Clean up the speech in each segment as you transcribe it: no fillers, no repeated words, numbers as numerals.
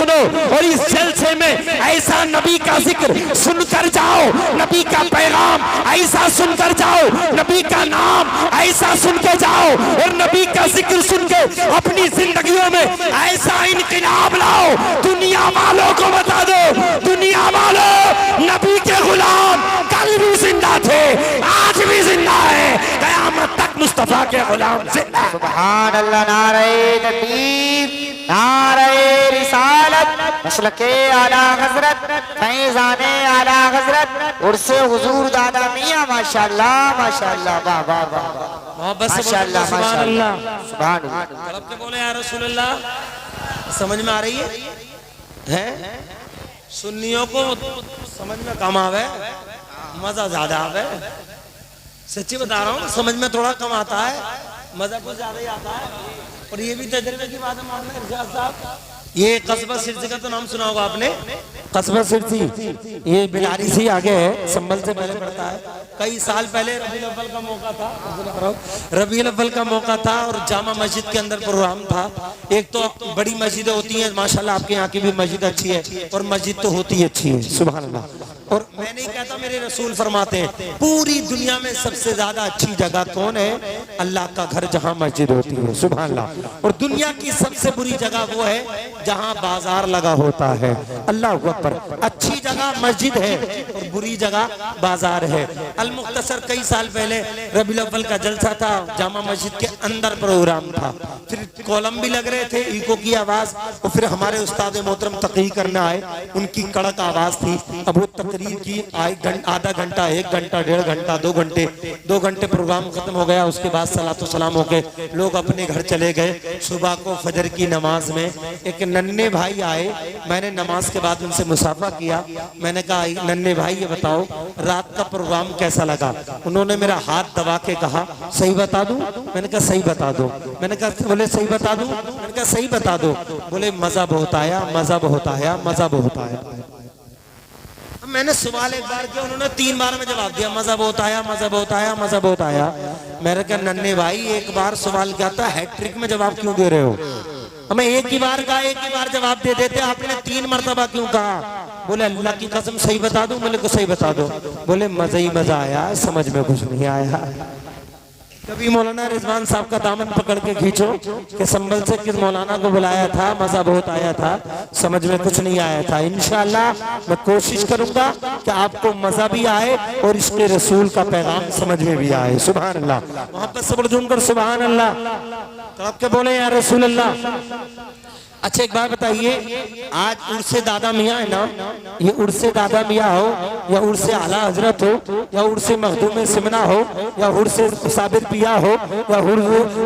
सुनो और इस जलसे में ऐसा नबी का जिक्र सुनकर जाओ, नबी का पैगाम ऐसा सुनकर जाओ, नबी का नाम ऐसा सुन के जाओ और नबी का जिक्र सुन के अपनी जिंदगियों में ऐसा इनकलाब लाओ। दुनिया वालों को बता दो, दुनिया वालों, नबी के गुलाम कल भी जिंदा थे, आज भी जिंदा है, कयामत तक मुस्तफा के गुलाम जिंदा। सुभान अल्लाह। नारे तकबीर, नारे रिसालत, मसलके आला हजरत, फैज़ाने आला हजरत, उर्से हुजूर दादा मियां, माशाअल्लाह माशाअल्लाह, वाह वाह वाह, माशाअल्लाह माशाअल्लाह, सुभान अल्लाह। तड़प के बोले या रसूल अल्लाह। समझ में आ रही है? सुन्नियों को समझ में कम आवे, मजा ज्यादा आवे। सच्ची बता रहा हूँ, समझ में थोड़ा कम आता है, मजा कुछ ज्यादा ही आता है। और ये भी तजर्बे की बात है मामला इरशाद साहब। ये कस्बा सिरसी का तो नाम सुना होगा आपने, कस्बा सिरसी, ये बिलारी से आगे है, संभल से पहले पड़ता है। कई साल पहले रबीउल अव्वल का मौका था, रबीउल अव्वल का मौका था और जामा मस्जिद के अंदर प्रोग्राम था। एक तो बड़ी मस्जिदें होती हैं माशाल्लाह, आपके यहाँ की भी मस्जिद अच्छी है और मस्जिद तो होती अच्छी है, सुभान अल्लाह। और मैं नहीं कहता, मेरे रसूल फरमाते हैं पूरी दुनिया में सबसे ज्यादा अच्छी जगह कौन है? अल्लाह का घर जहाँ मस्जिद होती है, सुभान अल्लाह। और दुनिया की सबसे बुरी जगह वो है जहाँ बाजार लगा होता है, अल्लाह अकबर। अच्छी जगह मस्जिद है और बुरी जगह बाजार है। अल मुख्तसर कई साल पहले रबीउल अव्वल का जलसा था, जामा मस्जिद के अंदर प्रोग्राम था, फिर कॉलम भी लग रहे थे, इको की आवाज, और फिर हमारे उस्ताद मोहतरम तकरीर करने आए, उनकी कड़क आवाज थी। अब वो तकरीर की आधा घंटा, 1 घंटा, 1.5 घंटा, 2 घंटे प्रोग्राम खत्म हो गया। उसके बाद सलातो सलाम होके लोग अपने घर चले गए। सुबह को फजर की नमाज में एक नन्हे भाई आए, मैंने नमाज के बाद उनसे मुसाफा किया। मैंने कहा नन्हे भाई ये बताओ रात का प्रोग्राम कैसा लगा? उन्होंने मेरा हाथ दबा के कहा सही बता दूं? मैंने कहा सही बता दो। मैंने कहा, बोले सही बता दूं? मैंने कहा सही बता दो। बोले मजा बहुत आया, मजा बहुत आया, मजा बहुत आया। मैंने सवाल एक बार किया, उन्होंने 3 बार में जवाब दिया, मजा बहुत आया, मजा बहुत आया, मजा बहुत आया। मैंने कहा नन्हे भाई एक बार सवाल क्या था, हैट्रिक में जवाब क्यों दे रहे हो? हमें एक ही बार कहा, एक ही बार जवाब दे देते, आपने 3 मरतबा क्यों कहा? बोले अल्लाह की कसम सही बता दूं? बोले को सही बता दो। बोले मजा ही मजा आया, समझ में कुछ नहीं आया। कभी मौलाना रिजवान साहब का दामन पकड़ के खींचो कि संभल से किस मौलाना को बुलाया था, मजा बहुत आया था, समझ में कुछ नहीं आया था। इंशाअल्लाह मैं कोशिश करूंगा कि आपको मजा भी आए और इसके रसूल का पैगाम समझ में भी आए, सुभान अल्लाह। मोहब्बत से बोल कर सुभान अल्लाह। तो आपके बोले या रसूल अल्लाह। अच्छा एक बात बताइए, आज उर्से दादा मियाँ है ना, ये उर्से दादा मियाँ हो या उर्से आला हजरत हो या उर्से मखदूम सिमना हो या उर्से साबिर पिया हो या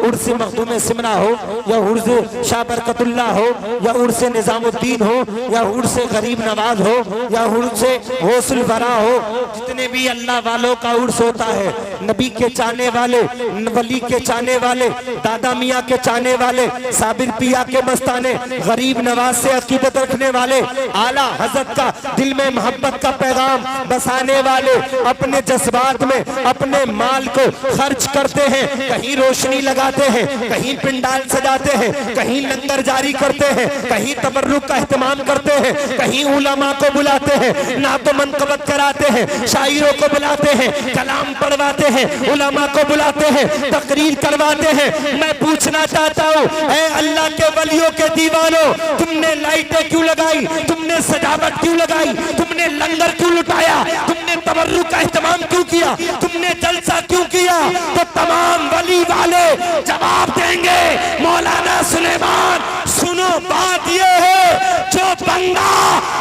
उर्से मखदूम सिमना हो या उर्से शाह बरकतुल्ला हो या उर्से निजामुद्दीन हो या उर्से गरीब नवाज हो या उर्से गौसुल वरा हो, जितने भी अल्लाह वालों का उर्स होता है, नबी के चाहने वाले, वली के चाहने वाले, दादा मियाँ के चाहने वाले, साबिर पिया के मस्ताने, गरीब नवाज से अकीदत रखने वाले, आला हजरत का दिल में मोहब्बत का पैगाम बसाने वाले, अपने जज्बात में अपने माल को खर्च करते हैं, कहीं रोशनी लगाते हैं, कहीं पिंडाल सजाते हैं, कहीं लंगर जारी करते हैं, कहीं तबर्रुक का एहतमाम करते हैं, कहीं उलमा को बुलाते हैं, नातो मनकबत कराते हैं, शायरों को बुलाते हैं, कलाम पढ़वाते हैं, उलमा को बुलाते हैं, तकरीर करवाते हैं। मैं पूछना चाहता हूँ, ऐ अल्लाह के वलियों के दीवानों, तुमने लाइटें क्यों लगाई? तुमने सजावट क्यों लगाई? तुमने लंगर क्यों लुटाया? तुमने तबर्रुक का एहतमाम क्यों किया? तुमने जलसा क्यों किया? तो तमाम वली वाले जवाब देंगे, मौलाना सुलेमान सुनो बात ये है, जो बंदा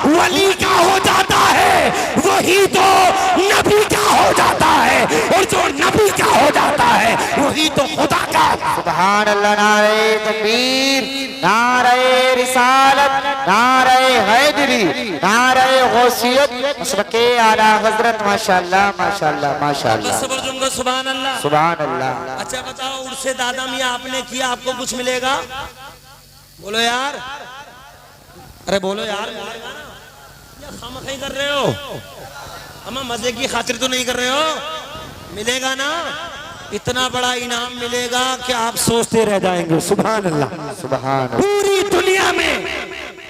वली का हो जाता है वही तो नबी का हो जाता है, और जो नबी का हो जाता है वही तो खुदा का। सुभान अल्लाह। नारे तकबीर, नारे रिसालत, नारे हैदरी, नारे गौसियत, मसलके आला हजरत, माशाअल्लाह माशाअल्लाह माशाअल्लाह, सुभान अल्लाह सुभान अल्लाह। अच्छा बताओ, उर्से दादा मियाँ आपने किया, आपको कुछ मिलेगा? बोलो यार, अरे बोलो यार, या खामखी कर रहे हो? हम मजे की खातिर तो नहीं कर रहे हो? मिलेगा ना, इतना बड़ा इनाम मिलेगा कि आप सोचते रह जाएंगे। सुभान अल्लाह, सुभान। पूरी दुनिया में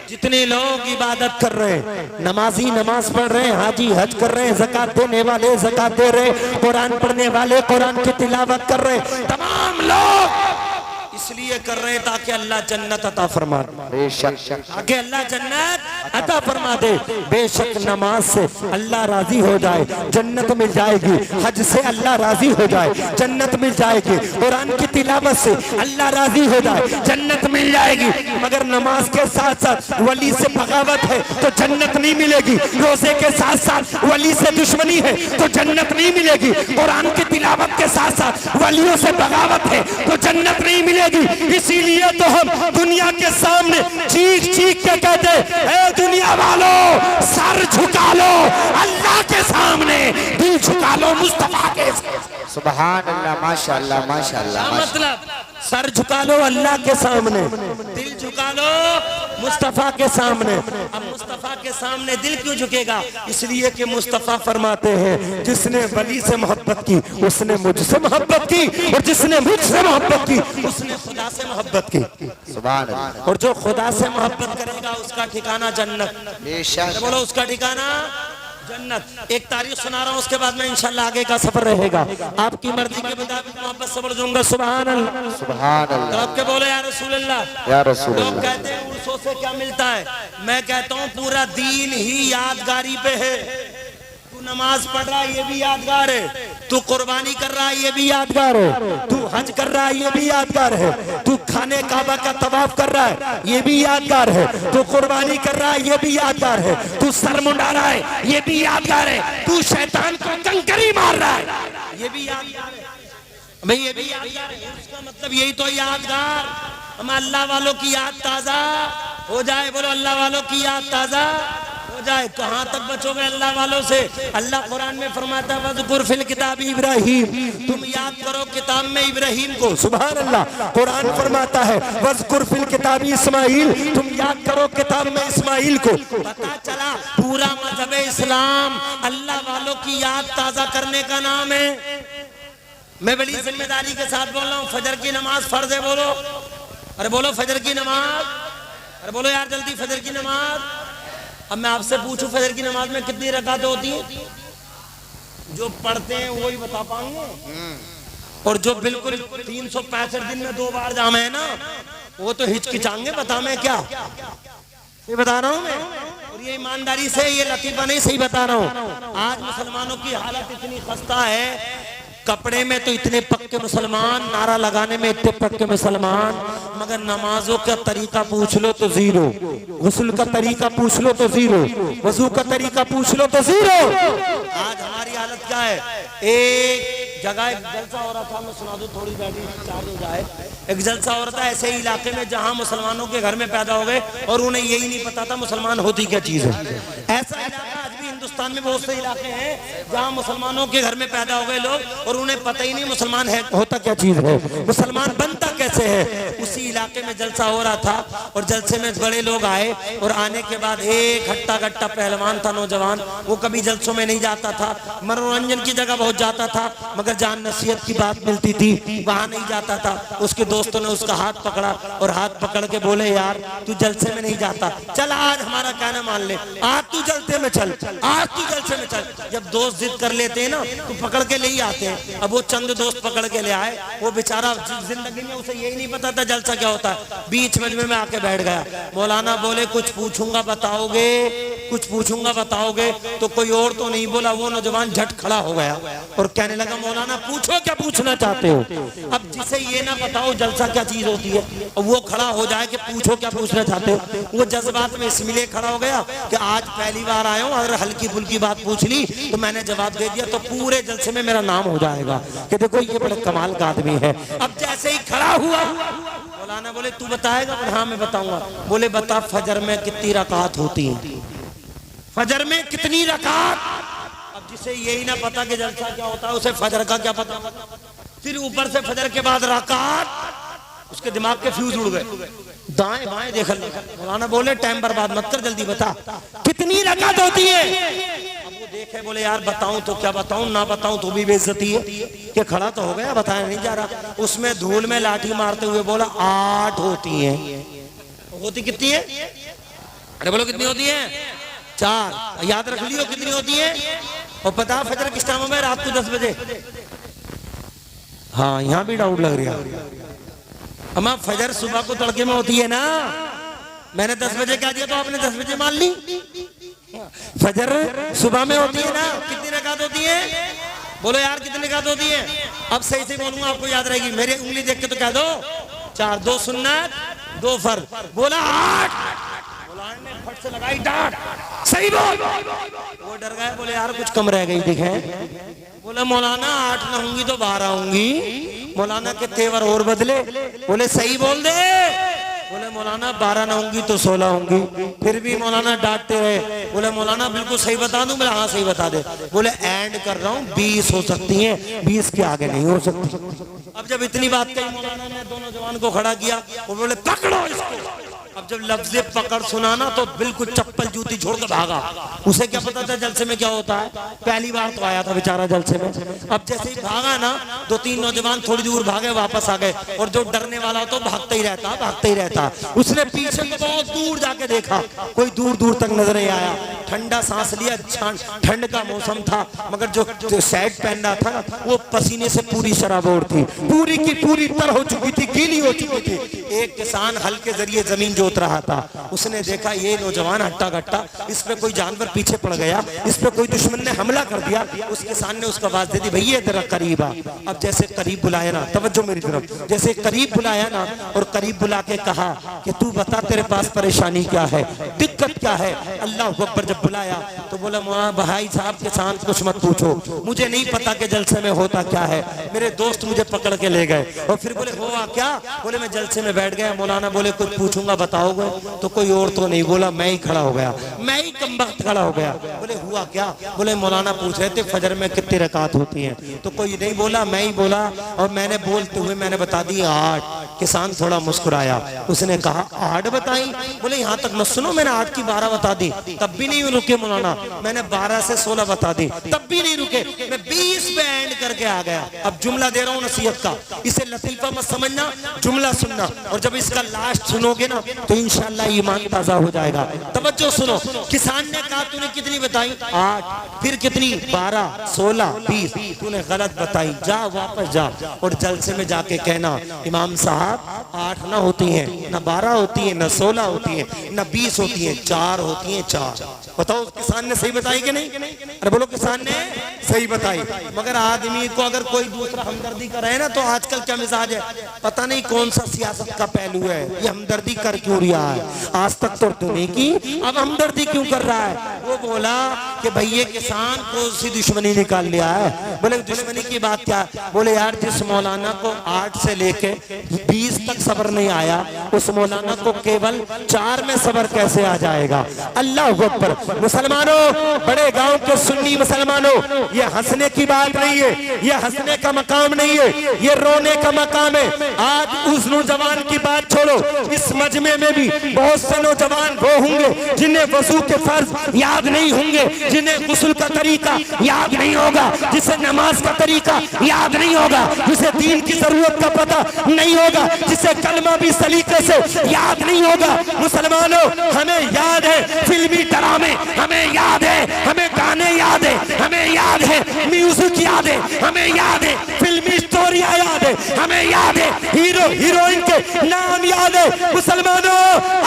जितने लोग इबादत कर रहे हैं, नमाजी नमाज पढ़ रहे हैं, हाजी हज कर रहे हैं, ज़कात देने वाले ज़कात दे रहे, कुरान पढ़ने वाले कुरान की तिलावत कर रहे, तमाम लोग इसलिए कर रहे हैं ताकि अल्लाह जन्नत अता फरमा दे, ताकि अल्लाह जन्नत अता फरमा दे। बेशक नमाज से अल्लाह राजी हो जाए जन्नत मिल जाएगी, हज से अल्लाह राजी हो जाए जन्नत मिल जाएगी, कुरान की तिलावत से अल्लाह राजी हो जाए जन्नत मिल जाएगी। मगर नमाज के साथ साथ वली से बगावत है तो जन्नत नहीं मिलेगी, रोजे के साथ साथ वली से दुश्मनी है तो जन्नत नहीं मिलेगी, कुरान की तिलावत के साथ साथ वलियों से बगावत है तो जन्नत नहीं मिलेगी। इसीलिए तो हम दुनिया के सामने चीख चीख के कहते हैं, दुनिया वालों सर झुका लो अल्लाह के सामने, दिल झुका लो मुस्तफा के। सुभान अल्लाह, माशाअल्लाह माशाअल्लाह। मतलब सर झुका लो अल्लाह के सामने, दिल झुका लो मुस्तफा के सामने। अब मुस्तफा के सामने दिल क्यों झुकेगा? इसलिए कि मुस्तफा फरमाते हैं, जिसने वली से मोहब्बत की उसने मुझसे मोहब्बत की, और जिसने मुझसे मोहब्बत की उसने खुदा से मोहब्बत की। सुभान अल्लाह। और जो खुदा से मोहब्बत करेगा उसका ठिकाना जन्नत। बोलो उसका ठिकाना जन्नत। एक तारीख सुना रहा हूँ, उसके बाद में इंशाल्लाह आगे का सफर रहेगा। आपकी मर्जी के मुताबिक मोहब्बत से बोल दूंगा सुभान अल्लाह सुभान अल्लाह। तो आपके बोले या रसूल अल्लाह, या रसूल अल्लाह। लोग कहते हैं उर्सों से क्या मिलता है, मैं कहता हूँ पूरा दीन ही यादगारी पे है। तू नमाज पढ़ रहा है ये भी यादगार है, तू कुर्बानी कर रहा है ये भी यादगार है, तू हज कर रहा है ये भी यादगार है, तू खाने काबा का तवाफ कर रहा है ये भी यादगार है, तू कुर्बानी कर रहा है ये भी यादगार है, तू सर मुंडा रहा है ये भी यादगार है, तू शैतान को कंकरी मार रहा है ये भी यादगार है। भाई ये भी यादगार है, उसका मतलब यही तो यादगार। हम अल्लाह वालों की याद ताजा हो जाए, बोलो अल्लाह वालों की याद ताजा हो जाए। कहाँ तक बचोगे अल्लाह वालों से? अल्लाह कुरान में फरमाता है वज़कुर फिल किताब इब्राहीम, तुम याद करो किताब में इब्राहीम को। सुभान अल्लाह। कुरान फरमाता है वज़कुर फिल किताब इस्माइल, तुम याद करो किताब में इस्माइल को। पता चला पूरा मजहब इस्लाम अल्लाह वालों की याद ताजा करने का नाम है। मैं बड़ी जिम्मेदारी के साथ बोल रहा हूँ, फजर की नमाज फर्ज है। बोलो, अरे बोलो फजर की नमाज, अरे बोलो यार जल्दी फजर की नमाज। अब मैं आपसे पूछूं फजर की नमाज में कितनी रकातें होती हैं? जो पढ़ते हैं वही बता पाएंगे, और जो बिल्कुल 365 दिन में 2 बार जामे है ना, वो तो हिचकिचाएंगे बता मैं क्या। ये बता रहा हूँ मैं, और ये ईमानदारी से, ये लतीफा नहीं, सही बता रहा हूँ। आज मुसलमानों की हालत इतनी खस्ता है, कपड़े में तो इतने पक्के मुसलमान, नारा लगाने में इतने पक्के मुसलमान, मगर नमाजों का तरीका पूछ लो तो जीरो, गुस्ल का तरीका पूछ लो तो जीरो, वजू का तरीका पूछ लो तो जीरो। आज हमारी हालत क्या है? एक जगह एक जलसा हो रहा था, मैं सुना दूं थोड़ी बैटरी चार्ज हो जाए। एक जलसा हो रहा था ऐसे ही इलाके में जहां मुसलमानों के घर में पैदा हो गए और उन्हें यही नहीं पता था मुसलमान होती क्या चीज है। ऐसा इलाका आज भी हिंदुस्तान में बहुत से इलाके हैं जहां मुसलमानों के घर में पैदा हो गए लोग और उन्हें पता ही नहीं मुसलमान है होता क्या चीज है, मुसलमान बनता कैसे है। उसी इलाके में जलसा हो रहा था और जलसे में बड़े लोग आए, और आने के बाद एक हट्टा कट्टा पहलवान था नौजवान, वो कभी जलसों में नहीं जाता था, मनोरंजन की जगह बहुत जाता था, मगर जहाँ नसीहत की बात मिलती थी वहां नहीं जाता था। उसके दोस्तों ने उसका हाथ पकड़ा और हाथ पकड़ के बोले यार तू जलसे में नहीं जाता, चल आज हमारा कहना मान ले, आज तू जलसे में चल, आज तू जलसे में चल। जब दोस्त जिद कर लेते हैं ना तो पकड़ के ले ही आते हैं। अब वो चंद दोस्त पकड़ के ले आए, वो बेचारा जिंदगी में उसे यही नहीं पता था जलसा क्या होता है, बीच मजमे में आके बैठ गया। मौलाना बोले कुछ पूछूंगा बताओगे, कुछ पूछूंगा बताओगे, तो कोई और तो नहीं बोला, वो नौजवान झट खड़ा हो गया और कहने लगा मौलाना पूछो क्या पूछना चाहते हो। अब जिसे ये ना बताओ जलसा क्या चीज होती है और वो खड़ा हो जाए कि पूछो क्या पूछना चाहते हो, वो जज्बात में इसलिए खड़ा हो गया कि आज पहली बार आया हूँ, अगर हल्की फुल्की बात पूछ ली तो मैंने जवाब दे दिया तो पूरे जलसे में मेरा नाम हो जाएगा कि देखो ये बड़े कमाल का आदमी है। अब जैसे ही खड़ा हुआ मौलाना बोले तू बताएगा? हाँ मैं बताऊंगा। बोले बता फजर में कितनी रकात होती है, फजर में कितनी रकात। अब जिसे यही ना पता कि जलसा क्या होता है उसे फजर का क्या पता। फिर ऊपर से फजर के बाद रकात, उसके दिमाग के फ्यूज उड़ गए, दाएं बाएं देख। मौलाना बोले टाइम बर्बाद मत कर, जल्दी बता कितनी रकात होती है। अब वो देखे बोले यार बताऊं तो क्या बताऊं, ना बताऊं तो भी बेइज्जती है कि खड़ा तो हो गया बताया नहीं जा रहा। उसमें धूल में लाठी मारते हुए बोला 8 होती है। होती कितनी है? अरे बोलो कितनी होती है? 4। याद रख लियो कितनी होती है। और पता फजर किस टाइम में? रात को 10 बजे। हाँ यहाँ भी डाउट लग रहा है। अम्मा फजर सुबह को तड़के में होती है ना। मैंने 10 बजे कह दिया तो आपने 10 बजे मान ली। फजर सुबह में होती है ना। कितनी रकात होती है? बोलो यार कितनी रकात होती है? अब सही से बोलूंगा आपको याद रहेगी। मेरी उंगली देख के तो कह दो 4। 2 सुन्नत 2 फर्ज। बोला 8। ने फट से लगाई डांट। सही बोल। वो डर गए, बोले यार कुछ कम रह गई दिखे। बोले मौलाना 8 ना होंगी तो 12 होंगी। मौलाना के तेवर और बदले। बोले सही बोल दे। बोले मौलाना 12 ना होंगी तो 16 होंगी। फिर भी मौलाना डांटते रहे। बोले मौलाना बिल्कुल सही बता दूं? बोले हाँ सही बता दे। बोले एंड कर रहा हूँ 20 हो सकती हैं, 20 के आगे नहीं हो सकती। अब जब इतनी बात कही मौलाना ने दोनों जवान को खड़ा किया। वो बोले पकड़ो इसको। अब जब लफ्ज़ पकड़ सुना ना तो बिल्कुल चप्पल जूती छोड़ कर भागा। उसे क्या पता था जलसे में क्या होता है। पहली बार तो आया था बेचारा जलसे में। अब जैसे ही भागा ना 2-3 नौजवान थोड़ी दूर भागे वापस आ गए। और जो डरने वाला तो भागते ही रहता। उसने पीछे को बहुत दूर जाके देखा, कोई दूर दूर तक नजर नहीं आया। ठंडा सांस लिया। ठंड का मौसम था मगर जो शर्ट पहन रहा था ना वो पसीने से पूरी शराबोर थी। पूरी की पूरी तर हो चुकी थी, गीली हो चुकी थी। एक किसान हल के जरिए जमीन जोत रहा था। उसने देखा ये नौजवान हट्टा कट्टा, इस पे कोई जानवर पीछे पड़ गया, इस पे कोई दुश्मन ने हमला कर दिया। उस किसान ने उसको आवाज दे दी, भैया तेरा करीब आ। अब जैसे करीब बुलाया ना, तवज्जो मेरी तरफ, जैसे करीब बुलाया ना और करीब बुला के कहा कि तू बता तेरे पास परेशानी क्या है, दिक्कत क्या है। अल्लाह अकबर जब बुलाया तो बोला मौलाना भाई साहब के साथ कुछ मत पूछो, मुझे नहीं पता कि जलसे में होता क्या है। मेरे दोस्त मुझे पकड़ के ले गए। और फिर बोले हुआ क्या? बोले मैं जलसे में बैठ गया। मौलाना बोले कुछ पूछूंगा बताओगे? तो कोई और तो नहीं बोला, मैं ही खड़ा हो गया, मैं ही कमबख्त खड़ा हो गया। बोले हुआ क्या? बोले मौलाना पूछ रहे थे फजर में कितनी रकात होती हैं। तो कोई नहीं बोला, मैं ही बोला। और मैंने बोलते हुए मैंने बता दी 8। किसान थोड़ा मुस्कुराया। उसने कहा 8 बताई? बोले यहाँ तक मत सुनो, मैंने 8 की 12 बता दी, तब भी नहीं रुके मौलाना। मैंने 12 से 16 बता दी, तब भी नहीं रुके। मैं 20 पे एंड करके आ गया। अब जुमला दे रहा हूँ नसीहत का, इसे लतीफा मत समझना, जुमला सुनना। और जब इसका लास्ट सुनोगे ना तो इंशाल्लाह ईमान ताजा हो जाएगा। तवज्जो सुनो। किसान ने कहा तूने कितनी बताई? 8। फिर कितनी? 12, 16, 20। तूने गलत बताई, जा वापस जा और जलसे में जाके कहना इमाम साहब 8 ना होती हैं, ना 12 होती है, ना 16 होती है, ना 20 होती है, 4 होती है, 4। बताओ किसान ने सही बताई कि नहीं? अरे बोलो किसान ने सही बताई। मगर आदमी को अगर कोई दूसरा हमदर्दी करे ना तो आजकल क्या मिजाज है, पता नहीं कौन सा सियासत का पहलू है, ये हमदर्दी कर क्यों रहा है? आज तक तो तूने की, अब हमदर्दी क्यों कर रहा है? वो बोला कि भैया किसान को उससे दुश्मनी निकाल लिया है। बोले दुश्मनी की बात क्या? बोले यार जिस मौलाना को 8 से लेके 20 तक सब्र नहीं आया, उस मौलाना को केवल 4 में सब्र कैसे आ जाएगा? अल्लाह अकबर। मुसलमानों, बड़े गांव के सुन्नी मुसलमानों, ये हंसने की बात नहीं है, ये हंसने का मकाम नहीं है, ये रोने का मकाम है। आज उस नौजवान की बात छोड़ो, इस मजमे में भी बहुत से नौजवान वो होंगे जिन्हें वजू के फर्ज याद नहीं होंगे, जिन्हें गुस्ल का तरीका याद नहीं होगा, जिसे नमाज का तरीका याद नहीं होगा, जिसे दीन की जरूरत का पता नहीं होगा, जिसे कलमा भी सलीके से याद नहीं होगा। मुसलमानों, हमें याद है फिल्मी ड्रामे, हमें याद है, हमें गाने याद है, हमें याद है म्यूजिक याद है, हमें याद है फिल्मी स्टोरियां याद है, हमें याद है हीरो हीरोइन के नाम याद है। मुसलमानों,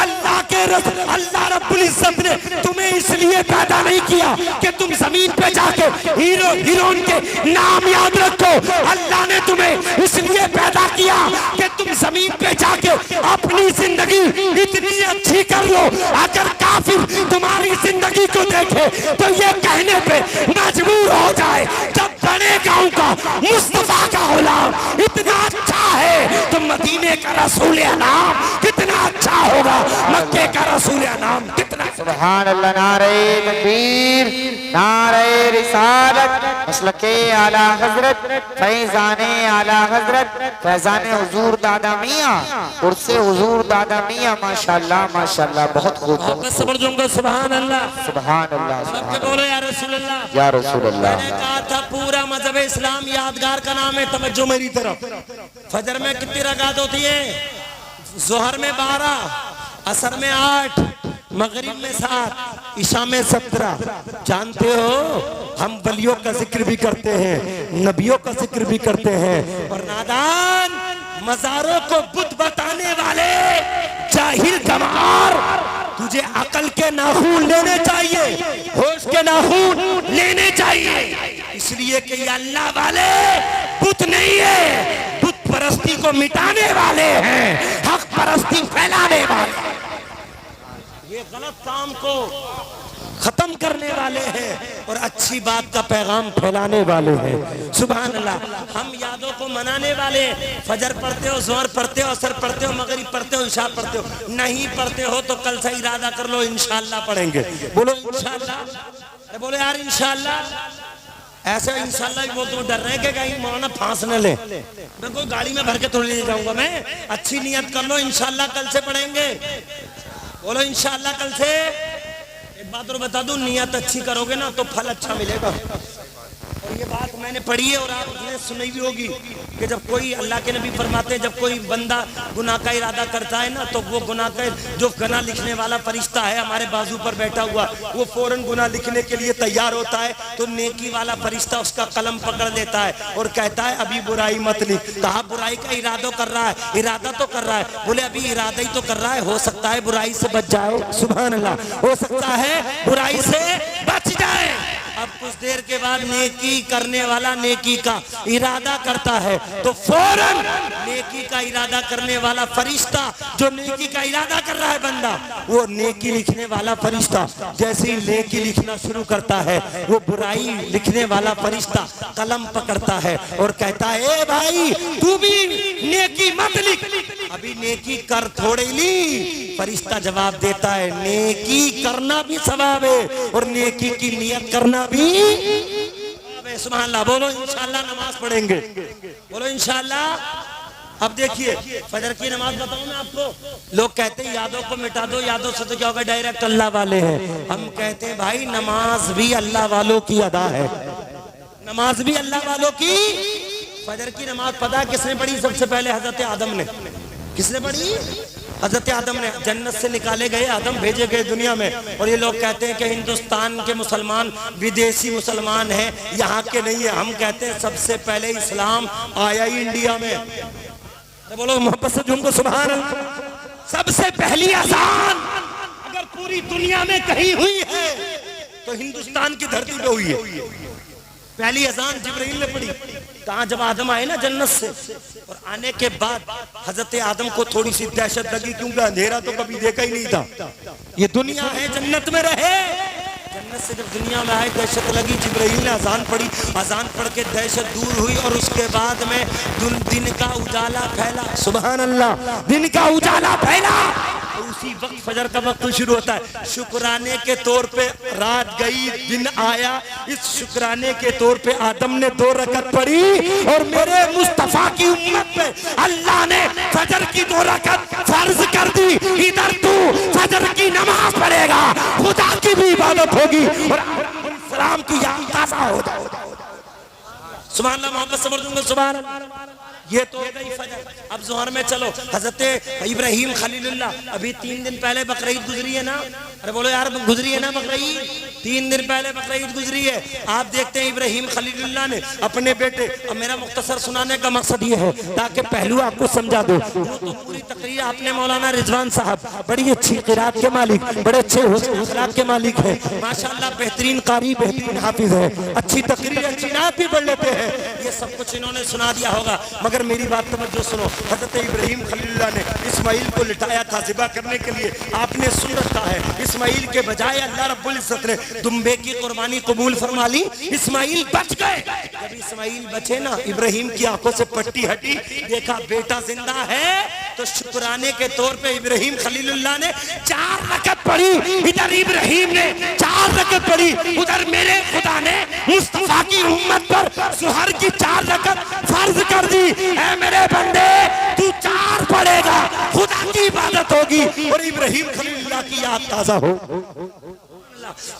अल्लाह के रसूल अल्लाह रब्बुल इज्जत ने तुम्हें इसलिए पैदा नहीं किया कि तुम जमीन पे जाके हीरो हीरोइन के नाम याद रखो। अल्लाह ने तुम्हें इसलिए पैदा किया कि तुम जमीन पे जाके अपनी जिंदगी इतनी अच्छी कर लो, अगर काफिर तुम्हारी जिंदगी को देखे तो ये कहने पे मजबूर हो जाए जब बड़े गांव का मुस्तफा का गुलाम इतना अच्छा है तो मदीने का रसूल नाम कितना अच्छा होगा, मक्के का रसूल नाम कितना। सुभान अल्लाह। नारे तकबीर, नारे रिसालत, मसलके आला हजरत, फैजाने आला हजरत, फैजाने हुजूर दादा मियां, उर्से हुजूर दादा मियां। माशाल्लाह माशाल्लाह, बहुत खूब। सुभान अल्लाह, सुभान अल्लाह, सुभान बोलो या रसूल अल्लाह, या रसूल अल्लाह। मैंने कहा था पूरा मजहब इस्लाम यादगार का नाम है। तवज्जो मेरी तरफ। फजर में कितनी रकात होती है? जोहर में 12, असर में 8, मगरिब में 7, ईशा में 17। जानते हो हम वलियों का जिक्र भी करते हैं, नबियों का जिक्र भी करते हैं। और नादान मज़ारों को बुत बताने वाले जाहिल गंवार, तुझे अकल के नाखून लेने चाहिए, होश के नाखून लेने चाहिए। इसलिए कि ये अल्लाह वाले बुत नहीं है, बुत परस्ती को मिटाने वाले हैं, हक परस्ती फैलाने वाले, ये गलत काम को खत्म करने वाले हैं और अच्छी बात का पैगाम फैलाने वाले हैं। सुभान अल्लाह। हम यादों को मनाने वाले, फजर पढ़ते हो, ज़ोहर पढ़ते हो, असर पढ़ते हो, मगरिब पढ़ते हो, इशा पढ़ते हो, नहीं पढ़ते हो तो कल से इरादा कर लो इंशाअल्लाह पढ़ेंगे। बोलो इंशाअल्लाह, बोलो यार इंशाअल्लाह। ऐसे इंशाअल्लाह भी बोलते हो, डर रहे कि कहीं मौलाना फांस न ले। मैं कोई गाड़ी में भर के थोड़ी ले जाऊंगा मैं। अच्छी नियत कर लो, इंशाअल्लाह कल से पढ़ेंगे। बोलो इंशाअल्लाह कल से। एक बात और बता दूं, नियत अच्छी करोगे ना तो फल अच्छा मिलेगा। और ये बात मैंने पढ़ी है और आपने सुनी भी होगी कि जब कोई, अल्लाह के नबी फरमाते हैं, जब कोई बंदा गुनाह का इरादा करता है ना तो वो गुनाह का, जो गुनाह लिखने वाला फरिश्ता है हमारे बाजू पर बैठा हुआ, वो फौरन गुनाह लिखने के लिए तैयार होता है। तो नेकी वाला फरिश्ता उसका कलम पकड़ लेता है और कहता है अभी बुराई मत लिख। कहा बुराई का इरादा कर रहा है, इरादा तो कर रहा है। बोले अभी इरादा ही तो कर रहा है, हो सकता है बुराई से बच जाए। सुभान अल्लाह, हो सकता है बुराई से बच जाए। अब कुछ देर के बाद नेकी करने वाला नेकी का इरादा करता है तो फौरन नेकी का इरादा करने वाला फरिश्ता, जो नेकी का इरादा कर रहा है बंदा, वो नेकी लिखने वाला फरिश्ता जैसे ही नेकी लिखना शुरू करता है, वो बुराई लिखने वाला फरिश्ता कलम पकड़ता है और कहता है ए भाई तू भी नेकी मत लिख, अभी नेकी कर थोड़े ली। फरिश्ता जवाब देता है नेकी करना भी सवाब है और नेकी की नियत करना भी। सुभान अल्लाह। बोलो इंशाअल्लाह नमाज पढ़ेंगे, बोलो इंशाअल्लाह। अब देखिए फजर की नमाज बताऊं मैं आपको। लोग कहते हैं यादों को मिटा दो, यादों से तो क्या होगा, डायरेक्ट अल्लाह वाले हैं। हम कहते हैं भाई नमाज भी अल्लाह वालों की अदा है, नमाज भी अल्लाह वालों की। फजर की नमाज पता है किसने पढ़ी सबसे पहले? हजरत आदम ने। किसने पढ़ी? हजरत आदम ने। जन्नत से निकाले गए आदम भेजे गए दुनिया में। और ये लोग कहते हैं कि हिंदुस्तान के मुसलमान विदेशी मुसलमान हैं, यहाँ के नहीं है। हम कहते हैं सबसे पहले इस्लाम आया ही इंडिया में। तो बोलो मोहब्बत से झूम को सुभान अल्लाह। सबसे पहली अज़ान अगर पूरी दुनिया में कहीं हुई है तो हिंदुस्तान की धरती पे हुई है। पहली अजान जिब्राइल ने पढ़ी। कहा जब आदम आए ना जन्नत से, और आने के बाद हजरत आदम को थोड़ी सी दहशत लगी, क्योंकि अंधेरा तो कभी देखा ही नहीं था। ये दुनिया है, जन्नत में रहे। जन्नत से जब दुनिया में आए दहशत लगी, जिब्राइल ने अजान पढ़ी। अजान पढ़ के दहशत दूर हुई और उसके बाद में दिन का उजाला फैला। सुभान अल्लाह, दिन का उजाला फैला। उसी वक्त फजर का वक्त शुरू होता है। शुक्राने के तौर पे रात गई दिन आया, इस शुक्राने के तौर पे आदम ने 2 रकत पढ़ी और मेरे मुस्तफा की उम्मत पे अल्लाह ने फजर की 2 रकत फर्ज कर दी। इधर तू फजर की नमाज पढ़ेगा, खुदा की भी इबादत होगी और सलाम की याद ताज़ा हो जाएगी। सुभान अल्लाह, मोहब्बत से बोलूंगा सुभान अल्लाह। ये तो गई फजर। अब जोहर में चलो, हजरत इब्राहिम खलीलुल्लाह अभी 3 दिन पहले बकरीद गुजरी है ना। अरे बोलो यार गुजरी है ना बकरीद, 3 दिन पहले बकरीद गुजरी है। आप देखते हैं इब्राहिम खलीलुल्लाह ने अपने बेटे, अब मेरा मुख्तसर सुनाने का मकसद ये है ताकि पहलू आपको समझा दो। वो तो पूरी तकरीर आपने मौलाना रिजवान साहब, बड़ी अच्छी क़िरात के मालिक, बड़े अच्छे हुस्न के मालिक है माशाअल्लाह, बेहतरीन कारी, बेहतरीन हाफिज है, अच्छी तकरीर, अच्छी नात भी पढ़ लेते हैं। ये सब कुछ इन्होंने सुना दिया होगा, मगर मेरी बात तवज्जो सुनो। हजरत इब्राहिम खलीलुल्लाह ने इस्माइल को लिटाया था ज़िबा करने के लिए, आपने सुन रखा है। इस्माइल के बजाय अल्लाह रब्बुल इज्जत ने दुम्बे की कुर्बानी कबूल फरमा ली। इस्माइल बच गए। जब इस्माइल बचे ना, इब्राहिम की आंखों से पट्टी हटी, देखा बेटा जिंदा है, तो शुक्राने के तौर पे इब्राहिम खलीलुल्लाह ने 4 रकत पढ़ी। इधर इब्राहिम ने 4 रकत पढ़ी, उधर मेरे खुदा ने मुस्तफा की उम्मत पर सुहर की 4 रकत फर्ज कर दी। ऐ मेरे बंदे तू 4 पढ़ेगा, खुदा की इबादत होगी और इब्राहिम खलीलुल्लाह की याद ताज़ा हो।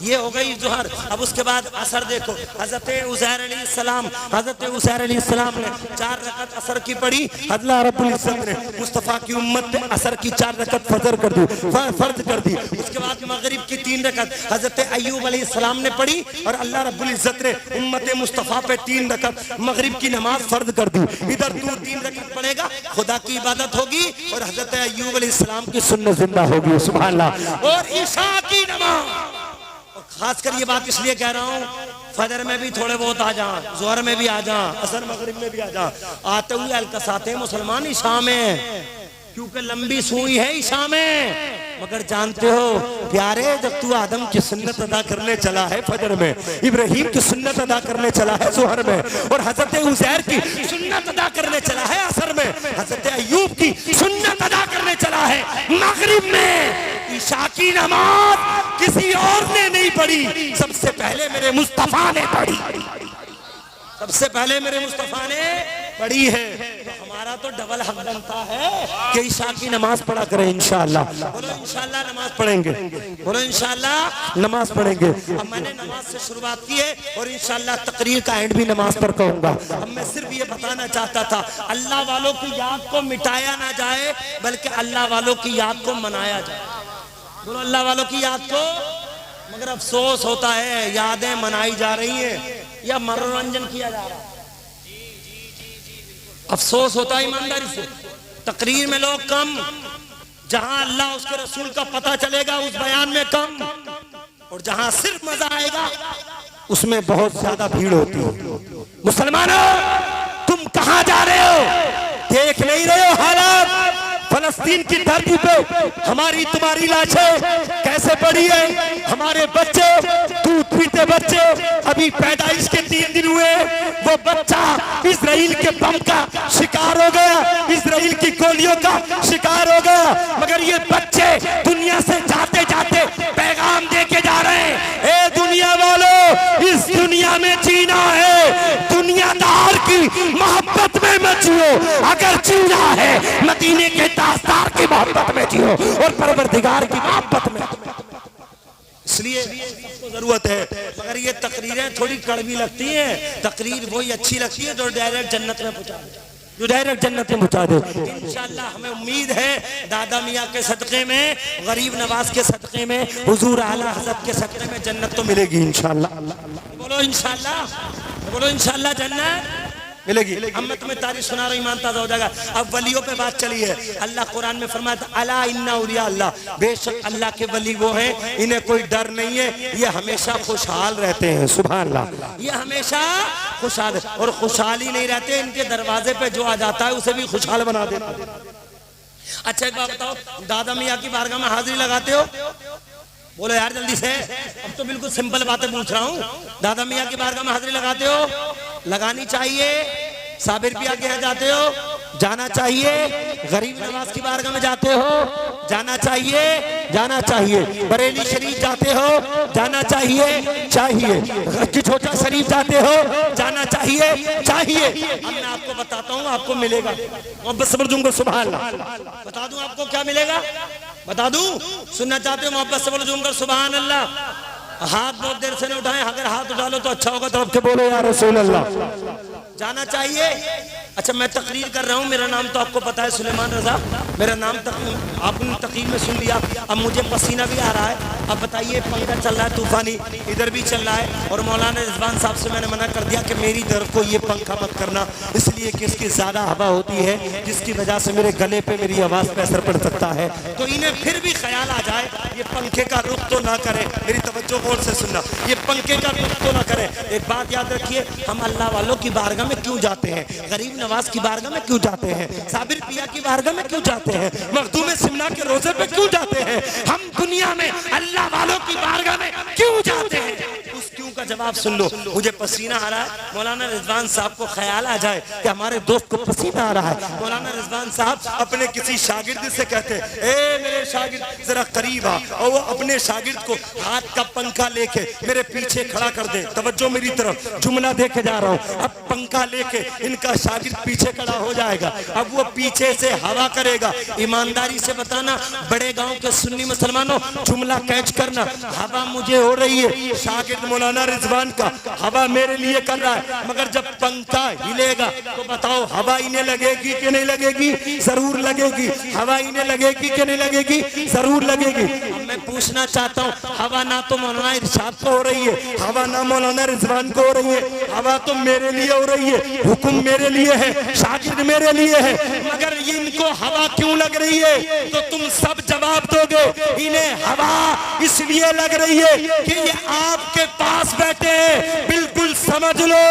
ये हो गई जोहर। अब उसके बाद असर देखो, हजरत उज़ैर अलैहिस्सलाम, हजरत उज़ैर अलैहिस्सलाम ने 4 रकत असर की पढ़ी। अल्लाह रब्बुल इज्जत ने मुस्तफा की उम्मत पे असर की 4 रकत फर्ज कर दी। उसके बाद मगरिब की 3 रकत हजरत अय्यूब अलैहिस्सलाम ने पढ़ी और अल्लाह रब्बुल इज्जत ने उम्मत मुस्तफा पे 3 रकत मगरिब की नमाज फर्ज कर दी। इधर तू 3 रकत पढ़ेगा, खुदा की इबादत होगी और हजरत अय्यूब अलैहिस्सलाम की सुन्नत जिंदा होगी। सुभान अल्लाह। और ईशा की नमाज, और खासकर ये बात इसलिए कह रहा हूँ, फजर में भी थोड़े बहुत आ जा, जोहर में भी आ जा, असर मगरिब में भी आ जा, आते हुए अलकसाते हैं मुसलमान ईशा में, क्योंकि लंबी सुई है ईशा में। मगर जानते हो प्यारे, जब तू आदम की सुन्नत अदा करने चला है फजर में, इब्राहिम की सुन्नत अदा करने चला है जोहर में, और हजरत उज़ैर की सुन्नत अदा करने चला है असर में, हजरत अय्यूब की सुन्नत अदा करने चला है मगरिब में, ईशा की नमाज किसी और ने नहीं पढ़ी, सबसे पहले मेरे मुस्तफा ने पढ़ी, सबसे पहले मेरे मुस्तफा ने पढ़ी है। तो हमारा तो डबल हक बनता है कि ईशा की नमाज पढ़ा करें इंशाअल्लाह। बोलो इंशाअल्लाह नमाज पढ़ेंगे, बोलो इंशाअल्लाह नमाज पढ़ेंगे। अब मैंने नमाज से शुरुआत की है और इंशाअल्लाह तकरीर का एंड भी नमाज पर कहूंगा। अब मैं सिर्फ ये बताना चाहता था, अल्लाह वालों की याद को मिटाया ना जाए, बल्कि अल्लाह वालों की याद को मनाया जाए। बोलो अल्लाह वालों की याद को। मगर अफसोस होता है, यादें मनाई जा रही हैं या मनोरंजन किया जा रहा है। अफसोस होता है ईमानदारी से, तकरीर में लोग कम, जहां अल्लाह उसके रसूल का पता चलेगा उस बयान में कम, और जहां सिर्फ मजा आएगा उसमें बहुत ज्यादा भीड़ होती है। मुसलमानों, तुम कहां जा रहे हो? देख नहीं रहे हो हालात? फलस्तीन की धरती पे हमारी तुम्हारी लाशें कैसे पड़ी है? हमारे बच्चे, दूध पीते बच्चे, अभी पैदाइश के 3 दिन हुए, वो बच्चा इजराइल के बम का शिकार हो गया, इजराइल की गोलियों का शिकार हो गया। मगर ये बच्चे दुनिया से जाते जाते पैगाम देके जा रहे हैं, ए दुनिया वालों, इस दुनिया में जीना है, दुनियादार की मोहब्बत में मत जियो, अगर जीना है मदीने के ताजदार की मोहब्बत में जियो और परवरदिगार की मोहब्बत में। इसलिए सबको जरूरत है। मगर ये तकरीरें थोड़ी कड़वी लगती हैं, तकरीर वही अच्छी लगती है जो डायरेक्ट जन्नत में पहुंचा दे, जो डायरेक्ट जन्नत में पहुंचा दे। इंशाअल्लाह हमें उम्मीद है दादा मियाँ के सदक़े में, गरीब नवाज के सदक़े में, हुजूर आला हज़रत के सदक़े में जन्नत तो मिलेगी इंशाअल्लाह। बोलो इंशाअल्लाह, बोलो इंशाअल्लाह जन्नत मिलेगी। अब मैं तुम्हें तारीफ सुना रहा हूं, ईमान ताज़ा हो जाएगा। अब वलियों पे बात चली है। अल्लाह कुरान में फरमाता अला इन्ना औलिया अल्लाह, बेशक अल्लाह के वली वो हैं, इन्हें कोई डर नहीं है, ये हमेशा खुशहाल रहते हैं। सुभान अल्लाह, ये हमेशा खुशहाल, और खुशहाल ही नहीं रहते, इनके दरवाजे पे जो आ जाता है उसे भी खुशहाल बना देता है। अच्छा एक बात बताओ, दादा मियाँ की बारगाह में हाजिरी लगाते हो? बोलो यार जल्दी से। अब तो बिल्कुल सिंपल बातें पूछ रहा हूँ। दादा मियाँ की बारगाह में हाजिरी लगाते हो? लगानी चाहिए। साबिर पिया के यहाँ जाते हो? जाना चाहिए। गरीब नवाज की बारगाह में जाते हो? जाना चाहिए, जाना चाहिए। बरेली शरीफ जाते हो? जाना चाहिए, चाहिए। छोटा शरीफ जाते हो? जाना चाहिए, चाहिए। अब मैं आपको बताता हूँ, आपको मिलेगा। मोहब्बत से बोल दूंगा सुभान अल्लाह। बता दूं आपको क्या मिलेगा? बता दूं? सुनना चाहते हो? मोहब्बत से बोल दूंगा सुभान अल्लाह। हाथ बहुत देर से नहीं उठाए, अगर हाथ उठा लो तो अच्छा होगा, तो आपके बोलो या रसूल अल्लाह। जाना चाहिए। अच्छा मैं तकरीर कर रहा हूँ, मेरा नाम तो आपको पता है सुलेमान रजा, मेरा नाम आपने तकरीर में सुन लिया। अब मुझे पसीना भी आ रहा है। अब बताइए, पंखा चल रहा है तूफानी, इधर भी चल रहा है, और मौलाना रिजवान साहब से मैंने मना कर दिया कि मेरी तरफ को ये पंखा मत करना, इसलिए कि इसकी ज्यादा हवा होती है, जिसकी वजह से मेरे गले पे मेरी आवाज पे असर पड़ सकता है। तो इन्हें फिर भी ख्याल आ जाए, ये पंखे का रुख तो ना करे, मेरी तवज्जो गौर से सुनना, ये पंखे का रुख तो ना करे। एक बात याद रखिए, हम अल्लाह वालों की बारगाह में क्यों जाते हैं? गरीब नवाज की बारगाह में क्यों जाते हैं? साबिर पिया की बारगाह में क्यों जाते हैं? मखदूम सिमना के रोजे पे क्यों जाते हैं? हम दुनिया में अल्लाह वालों की बारगाह में क्यों जाते हैं? उस क्यों का जवाब सुन लो। मुझे पसीना आ रहा है, मौलाना रिजवान साहब को ख्याल आ जाए कि हमारे दोस्त को पसीना आ रहा है। मौलाना रिजवान साहब अपने किसी शागिर्द से कहते हैं, ए मेरे शागिर्द जरा करीब आ, और वो अपने शागिर्द को हाथ का पंखा लेके मेरे पीछे खड़ा कर दे। तवज्जो मेरी तरफ, जुमला देके जा रहा हूँ। अब पंखा लेके इनका शागिर्द पीछे खड़ा हो जाएगा। अब वो पीछे से हवा करेगा। ईमानदारी से बताना बड़े गांव के सुन्नी मुसलमानों, जुमला कैच करना, हवा मुझे हो रही है, शागिर्द मौलाना रिजवान का हवा मेरे लिए कर रहा है, मगर जब पंखा हिलेगा तो बताओ हवा इन्हें लगेगी कि नहीं लगेगी? जरूर लगेगी। हवा इन्हें लगेगी कि नहीं लगेगी? जरूर लगेगी। मैं पूछना चाहता हूँ, हवा ना तो मौलाना इरशाद को हो रही है, हवा ना मौलाना रिजवान को हो रही है, हवा तो मेरे लिए हो रही है, हुक्म मेरे लिए है, शागिर्द मेरे लिए है, मगर इनको हवा क्यों लग रही है? तो तुम सब जवाब दोगे। इन्हें हवा इसलिए लग रही है कि ये आपके पास बैठे हैं। बिल्कुल समझ लो,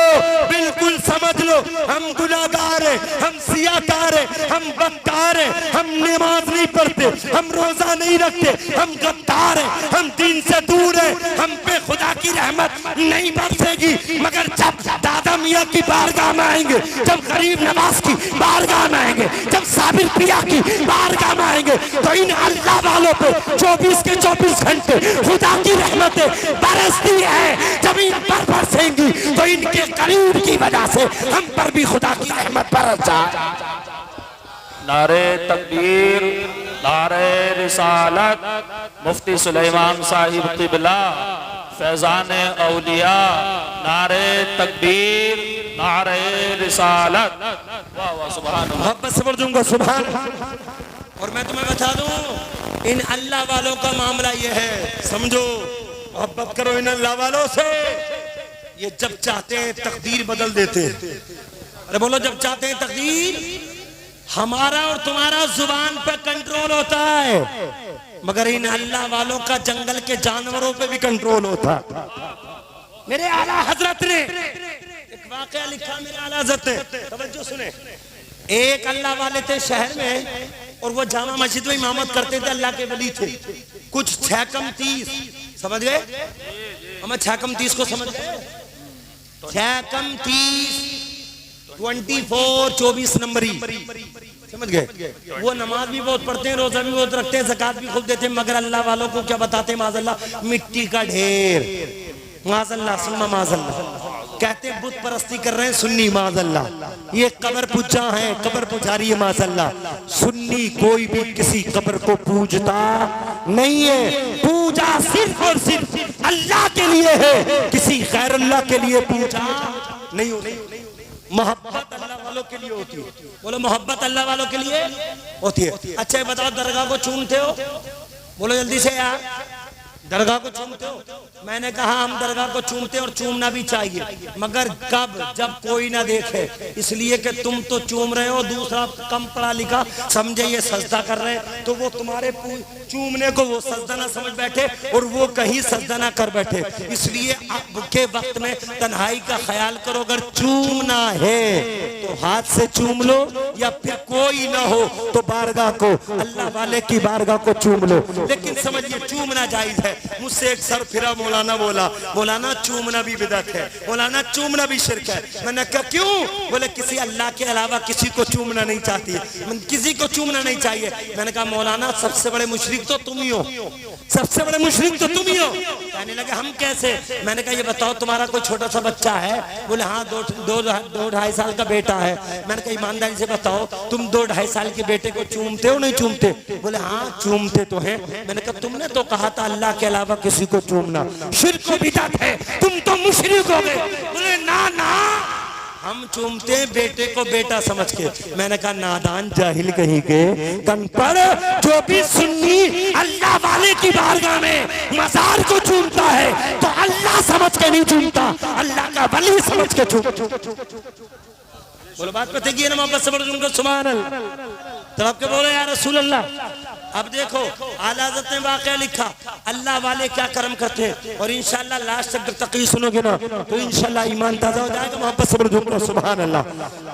बिल्कुल समझ लो, हम गुनाहगार हैं, हम सियाकार हैं, हम बदकार हैं, हम नमाज नहीं पढ़ते, हम रोजा नहीं रखते, हम गद्दार हैं, हम दीन से दूर हैं, हम पे खुदा की रहमत नहीं बरसेगी। मगर जब दादा मियाँ की बारगाह में आएंगे, जब गरीब नवाज की बारगाह में आएंगे, जब साबिर पिया की बारगाह में आएंगे, तो इन अल्लाह वालों पे 24 के 24 घंटे खुदा की रहमतें बरसती है। जब इन पर बरसेंगी तो इनके करीब की वजह से हम पर भी खुदा की रहमत बरस जाए। नारे तकबीर, नारे रिसालत, मुफ्ती सुलेमान साहिब क़िबला, फैज़ान औलिया, नारे तकबीर, नारे रिसालत। वाह वाह, सुभान अल्लाह। मोहब्बत से बोल दूंगा सुभान। और मैं तुम्हें बता दूं, इन अल्लाह वालों का मामला ये है, समझो, मोहब्बत करो इन अल्लाह वालों से। ये जब चाहते हैं तकदीर बदल देते हैं। अरे बोलो, जब चाहते हैं तकदीर, हमारा और तुम्हारा जुबान पे कंट्रोल होता है, मगर इन अल्लाह वालों का जंगल के जानवरों पे भी कंट्रोल होता है। मेरे आला हजरत ने एक वाकया लिखा, मेरे आला हजरत ने, तवज्जो सुने। एक अल्लाह वाले थे शहर में, और वो जामा मस्जिद में इमामत करते थे, अल्लाह के वली थे। कुछ 6 कम 30, समझ गए? हम 6 कम 30 को समझ गए? 6 कम 30 24 24 नंबरी, समझ गए? वो नमाज भी बहुत पढ़ते हैं, रोजा भी बहुत रखते हैं, ज़कात भी खूब देते हैं, मगर अल्लाह वालों को क्या बताते हैं? माज़अल्लाह, मिट्टी का ढेर, माज़अल्लाह, सुम्मा माज़अल्लाह। कहते हैं बुत परस्ती कर रहे हैं सुन्नी, माज़अल्लाह। ये कब्र पूजा है, कब्र पुजारी है, माज़अल्लाह। सुन्नी कोई भी किसी कब्र को पूजता नहीं है। पूजा सिर्फ और सिर्फ अल्लाह के लिए है, किसी गैर अल्लाह के लिए पूजा नहीं होती। मोहब्बत अल्लाह वालों के लिए होती है। बोलो, मोहब्बत अल्लाह वालों के लिए होती है। अच्छा ये बताओ, दरगाह को चूमते हो? बोलो जल्दी से यार, दरगाह को चूमते हो? मैंने कहा हम दरगाह को चूमते और चूमना भी चाहिए, मगर कब? जब कोई ना देखे। इसलिए कि तुम तो चूम रहे हो, दूसरा कम पढ़ा लिखा समझे ये सजदा कर रहे हैं, तो वो तुम्हारे चूमने को वो सजदा ना समझ बैठे और वो कहीं सजदा ना कर बैठे। इसलिए अब के वक्त में तन्हाई का ख्याल करो। अगर चूमना है तो हाथ से चूम लो, या फिर कोई ना हो तो बारगाह को, अल्लाह वाले की बारगाह को चूम लो। लेकिन समझिए, चूमना जायज है। मुझसे एक सर फिरा मौलाना बोला, मौलाना चूमना भी बिदअत है, मौलाना चूमना भी शिर्क है। मैंने कहा क्यों? बोले किसी अल्लाह के अलावा किसी को चूमना नहीं चाहती, किसी को चूमना नहीं चाहिए। मैंने कहा मौलाना सबसे बड़े मुशरिक तो तुम ही हो, सबसे बड़े मुशरिक तो तुम ही हो। कहने लगे हम कैसे? मैंने कहा ये बताओ, तुम्हारा कोई छोटा सा बच्चा है? बोले हाँ, 2-2.5 साल का बेटा है। मैंने कहा ईमानदारी से बताओ, तुम 2-2.5 साल के बेटे को चूमते हो नहीं चूमते? बोले हाँ चूमते तो हैं। मैंने कहा तुमने तो कहा था अल्लाह के अलावा किसी को चूमना शिर्क व बिदअत है, तुम तो मुशरिक हो गए। बोले ना ना, हम चूमते हैं बेटे को बेटा समझ के। मैंने कहा नादान जाहिल कहीं के कनपड़, जो भी सुन्नी अल्लाह वाले की बारगाह में मजार को चूमता है तो अल्लाह समझ के नहीं चूमता, अल्लाह का वली समझ के चूमता। बोलो बात पता की है ना, मोहब्बत से बोलो सुभान अल्लाह। तो आपके बोलो यार रसूल अल्लाह। अब देखो आला हज़रत ने वाक़या लिखा, अल्लाह वाले क्या कर्म करते हैं, और इंशाअल्लाह लास्ट तक तक़ी सुनोगे ना तो इंशाअल्लाह ईमान ताज़ा हो जाएगा। मोहब्बत से बोलो सुभान अल्लाह।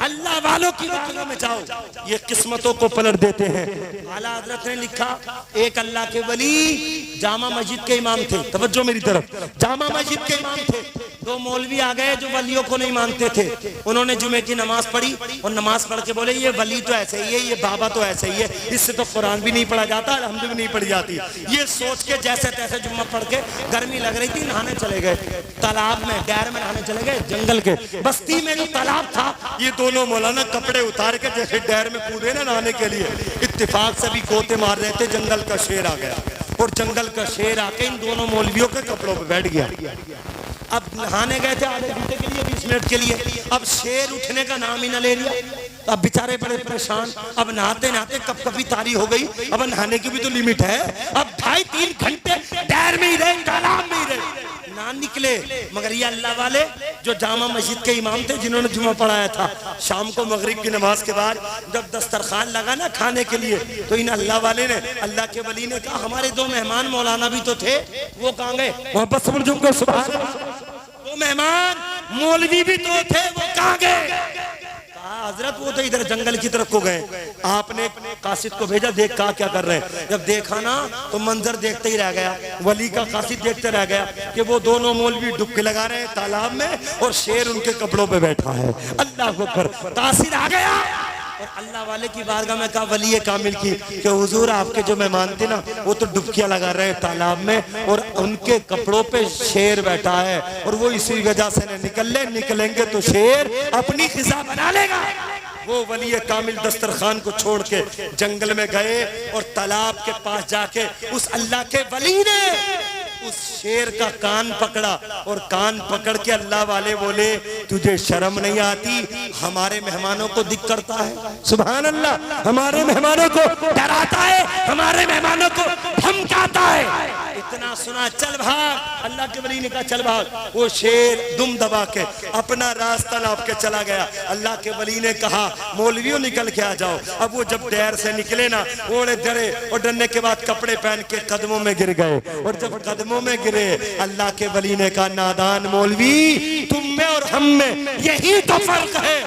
अल्लाह वालों की बारगाह में जाओ, ये किस्मतों को पलट देते हैं। आला हज़रत ने लिखा, एक अल्लाह के वली जामा मस्जिद के इमाम थे, तवज्जो मेरी तरफ, जामा मस्जिद के इमाम थे। 2 मौलवी आ गए जो वलियों को नहीं मानते थे। उन्होंने जुमे की नमाज पढ़ी और नमाज पढ़ के बोले ये वली तो ऐसे ही है, ये बाबा तो ऐसे ही है, इससे तो कुरान भी नहीं पढ़ा जाता, अलहम्द भी नहीं पढ़ी जाती। ये सोच के जैसे तैसे जुम्मा पढ़ के, गर्मी लग रही थी, नहाने चले गए तालाब में, डैर में नहाने चले गए। जंगल के बस्ती में जो तालाब था, ये दोनों मौलाना कपड़े उतार के जैसे डैर में कूदे ना नहाने के लिए, इत्तेफाक से भी गोते मार रहे थे, जंगल का शेर आ गया। और जंगल का शेर आके इन दोनों मौलवियों के कपड़ों पे बैठ गया। अब नहाने गए थे आधे घंटे के लिए, 20 मिनट के लिए। अब शेर उठने का नाम ही ना ले लिया। अब बेचारे बड़े परेशान। अब नहाते नहाते कपकपी तारी हो गई। अब नहाने की भी तो लिमिट है। अब 2.5-3 घंटे डैर में ही रहे, तालाब में ही रहे, ना निकले। मगर ये अल्लाह वाले जो जामा मस्जिद के इमाम थे, जिन्होंने जुमा पढ़ाया था, शाम को मगरिब की नमाज के बाद जब दस्तरखान लगा ना खाने के लिए, तो इन अल्लाह वाले ने, अल्लाह के वली ने कहा हमारे 2 मेहमान मौलाना भी तो थे, वो कहाँ गए? मोहब्बत से बोलो उनको सुभान अल्लाह। 2 मेहमान मौलवी भी तो थे, वो कहाँ गए? हजरत वो तो इधर जंगल की तरफ को गए। आपने कासिद को भेजा, देख कहा क्या कर रहे हैं। जब देखा ना तो मंजर देखते ही रह गया। वली का कासिद देखते रह गया कि वो दोनों मौलवी डुबकी लगा रहे हैं तालाब में और शेर उनके कपड़ों पे बैठा है। अल्लाह अकबर। तासीर आ गया और अल्लाह वाले की बारगाह में कहा वली कामिल की कि हुजूर आपके जो मेहमान थे ना, वो तो डुबकियां लगा रहे हैं तालाब में और उनके कपड़ों पे शेर बैठा है, और वो इसी वजह से निकलेंगे तो शेर अपनी खिजा बना लेगा। वो वली कामिल दस्तरखान को छोड़ के जंगल में गए और तालाब के पास जाके उस अल्लाह के वली ने उस शेर का कान पकड़ा, और कान पकड़ के अल्लाह वाले बोले तुझे शर्म नहीं आती? हमारे मेहमानों को दिक करता है, सुभान अल्लाह, हमारे मेहमानों को डराता है, हमारे मेहमानों को धमकाता है। इतना सुना, चल भाग। अल्लाह के वली ने कहा चल भाग। वो शेर दुम दबा के अपना रास्ता नाप के चला गया। अल्लाह के वली ने कहा मौलवियों निकल के आ जाओ। अब वो जब डैर से निकले ना, ओढ़े डरे और डरने के बाद कपड़े पहन के कदमों में गिर गए, और जब कदमों में गिरे अल्लाह के वली ने कहा नादान मौलवी, तुम में और हम में यही तो फर्क है।